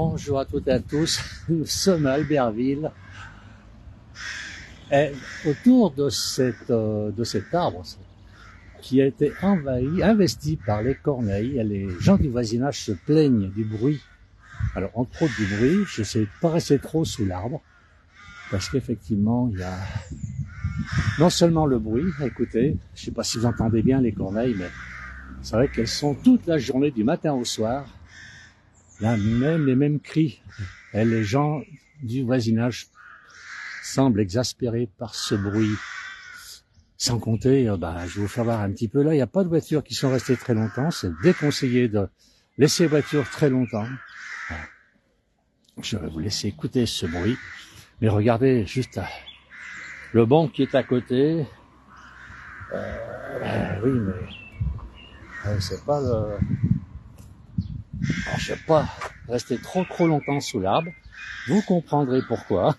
Bonjour à toutes et à tous, nous sommes à Albertville. Et autour de cet arbre qui a été investi par les corneilles, les gens du voisinage se plaignent du bruit. Alors entre autres du bruit, j'essaie de pas rester trop sous l'arbre, parce qu'effectivement il y a non seulement le bruit, écoutez, je sais pas si vous entendez bien les corneilles, mais c'est vrai qu'elles sont toute la journée du matin au soir, les mêmes cris. Et les gens du voisinage semblent exaspérés par ce bruit. Sans compter, je vais vous faire voir un petit peu là, il n'y a pas de voitures qui sont restées très longtemps, c'est déconseillé de laisser les voitures très longtemps. Voilà. Je vais vous laisser écouter ce bruit, mais regardez juste le banc qui est à côté. Oui, mais c'est pas le... Alors, je ne vais pas rester trop longtemps sous l'arbre, vous comprendrez pourquoi.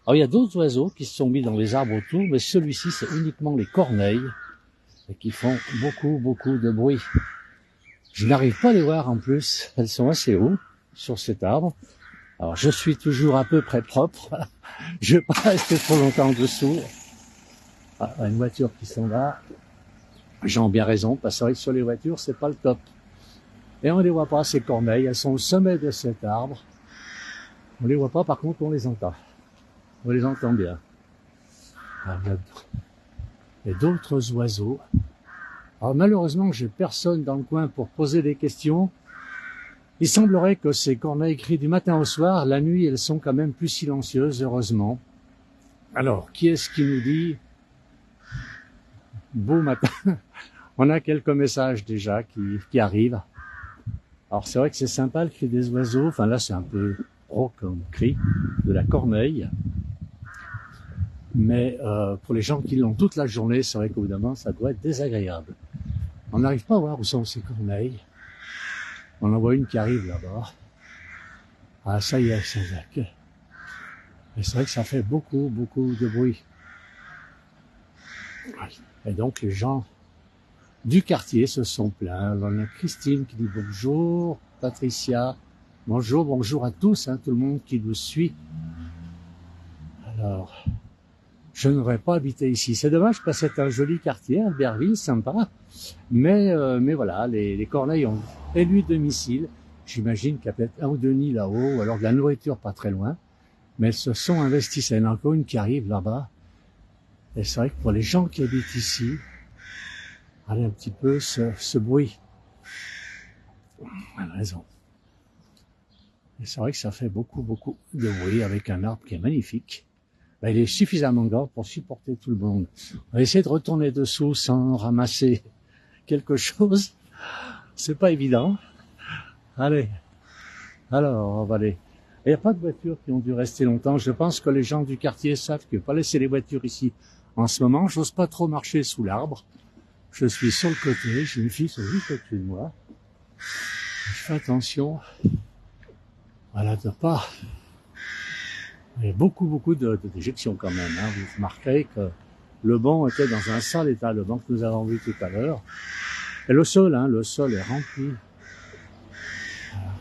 Alors il y a d'autres oiseaux qui se sont mis dans les arbres autour, mais celui-ci c'est uniquement les corneilles et qui font beaucoup de bruit. Je n'arrive pas à les voir en plus, elles sont assez haut sur cet arbre. Alors je suis toujours à peu près propre, je ne vais pas rester trop longtemps dessous. Ah, une voiture qui s'en va, les gens ont bien raison, parce que c'est vrai que sur les voitures c'est pas le top. Et on ne les voit pas, ces corneilles, elles sont au sommet de cet arbre. On les voit pas, par contre on les entend. On les entend bien. Alors, il y a d'autres oiseaux. Alors malheureusement, j'ai personne dans le coin pour poser des questions. Il semblerait que ces corneilles crient du matin au soir. La nuit, elles sont quand même plus silencieuses, heureusement. Alors, qui est-ce qui nous dit beau matin? On a quelques messages déjà qui arrivent. Alors c'est vrai que c'est sympa le cri des oiseaux. Enfin là, c'est un peu gros comme cri de la corneille. Mais pour les gens qui l'ont toute la journée, c'est vrai qu'évidemment, ça doit être désagréable. On n'arrive pas à voir où sont ces corneilles. On en voit une qui arrive là-bas. Ah, ça y est, c'est vrai. Et c'est vrai que ça fait beaucoup de bruit. Et donc, les gens du quartier se sont plaints. On a Christine qui dit bonjour, Patricia, bonjour à tous, tout le monde qui nous suit. Alors... je n'aurais pas habité ici. C'est dommage parce que c'est un joli quartier, Albertville, sympa. Mais voilà, les corneilles ont élu domicile. J'imagine qu'il y a peut-être un ou deux nids là-haut, ou alors de la nourriture pas très loin. Mais elles se sont investies. Il y en a encore une qui arrive là-bas. Et c'est vrai que pour les gens qui habitent ici, regardez un petit peu ce bruit. Elle a raison. Et c'est vrai que ça fait beaucoup de bruit avec un arbre qui est magnifique. Il est suffisamment grand pour supporter tout le monde. On va essayer de retourner dessous sans ramasser quelque chose. C'est pas évident. Allez. Alors, on va aller. Il n'y a pas de voitures qui ont dû rester longtemps. Je pense que les gens du quartier savent qu'il ne faut pas laisser les voitures ici. En ce moment, j'ose pas trop marcher sous l'arbre. Je suis sur le côté. J'ai une fille juste au-dessus de moi. Je fais attention. Voilà, de pas... il y a beaucoup de déjections quand même. Vous remarquerez que le banc était dans un sale état, le banc que nous avons vu tout à l'heure. Et le sol est rempli. Voilà.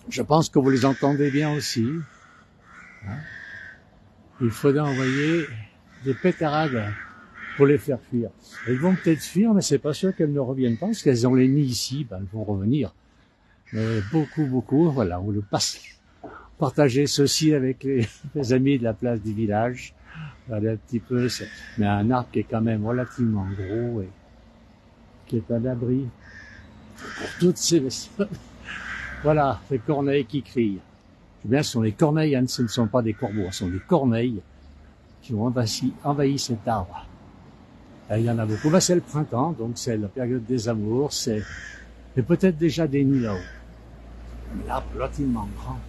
Je pense que vous les entendez bien aussi. Il faudrait envoyer des pétarades pour les faire fuir. Elles vont peut-être fuir, mais c'est pas sûr qu'elles ne reviennent pas, parce qu'elles ont les nids ici, elles vont revenir. Mais beaucoup, voilà, on le passe. Partager ceci avec les amis de la place du village. Regardez un petit peu, mais un arbre qui est quand même relativement gros et qui est à l'abri pour toutes ces bestioles. Voilà, les corneilles qui crient. Eh bien, ce sont les corneilles, ce ne sont pas des corbeaux, ce sont des corneilles qui ont envahi cet arbre. Et il y en a beaucoup. C'est le printemps, donc c'est la période des amours, c'est peut-être déjà des nids là-haut. L'arbre relativement grand.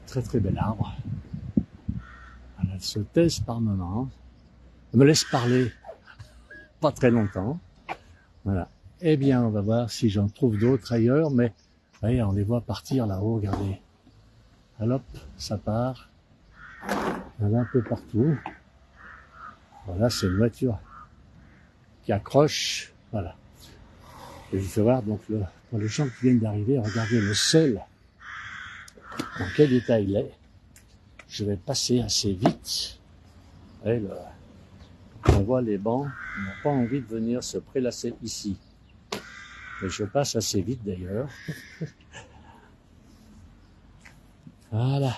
Très bel arbre. Alors, elle se taise par moments. Elle me laisse parler pas très longtemps. Voilà. Eh bien, on va voir si j'en trouve d'autres ailleurs, mais voyez, on les voit partir là-haut, regardez. Alors, hop, ça part. Il y en a un peu partout. Voilà, c'est une voiture qui accroche. Voilà. Et je fais voir, donc, pour les gens qui viennent d'arriver, regardez le sol, dans quel état il est. Je vais passer assez vite. Et là, on voit les bancs, on n'a pas envie de venir se prélasser ici. Mais je passe assez vite d'ailleurs. Voilà.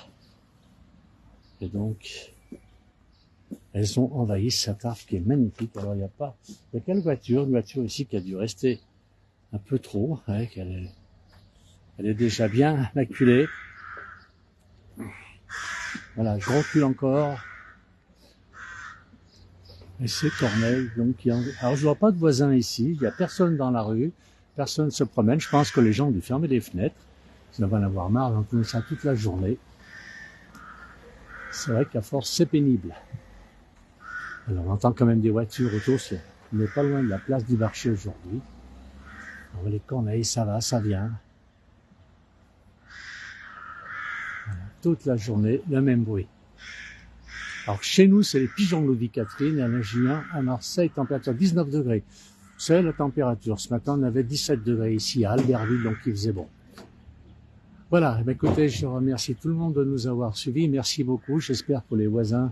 Et donc, elles ont envahi cet arbre qui est magnifique. Alors il y a quelle voiture? Une voiture ici qui a dû rester un peu trop, ouais, elle est déjà bien maculée. Voilà, je recule encore. Et c'est Corneille, donc alors je vois pas de voisins ici, il y a personne dans la rue, personne se promène. Je pense que les gens ont dû fermer les fenêtres. Ils vont en avoir marre d'entendre ça toute la journée. C'est vrai qu'à force, c'est pénible. Alors, on entend quand même des voitures autour. On n'est pas loin de la place du marché aujourd'hui. Alors, les Corneilles, ça va, ça vient. Voilà, toute la journée, le même bruit. Alors, chez nous, c'est les pigeons de Louis-Catherine, à la Julien, à Marseille, température 19 degrés. C'est la température. Ce matin, on avait 17 degrés ici, à Albertville, donc il faisait bon. Voilà, écoutez, je remercie tout le monde de nous avoir suivis. Merci beaucoup. J'espère pour les voisins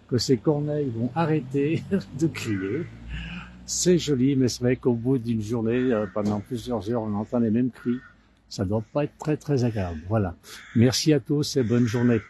que ces corneilles vont arrêter de crier. C'est joli, mais c'est vrai qu'au bout d'une journée, pendant plusieurs heures, on entend les mêmes cris. Ça doit pas être très, très agréable. Voilà. Merci à tous et bonne journée.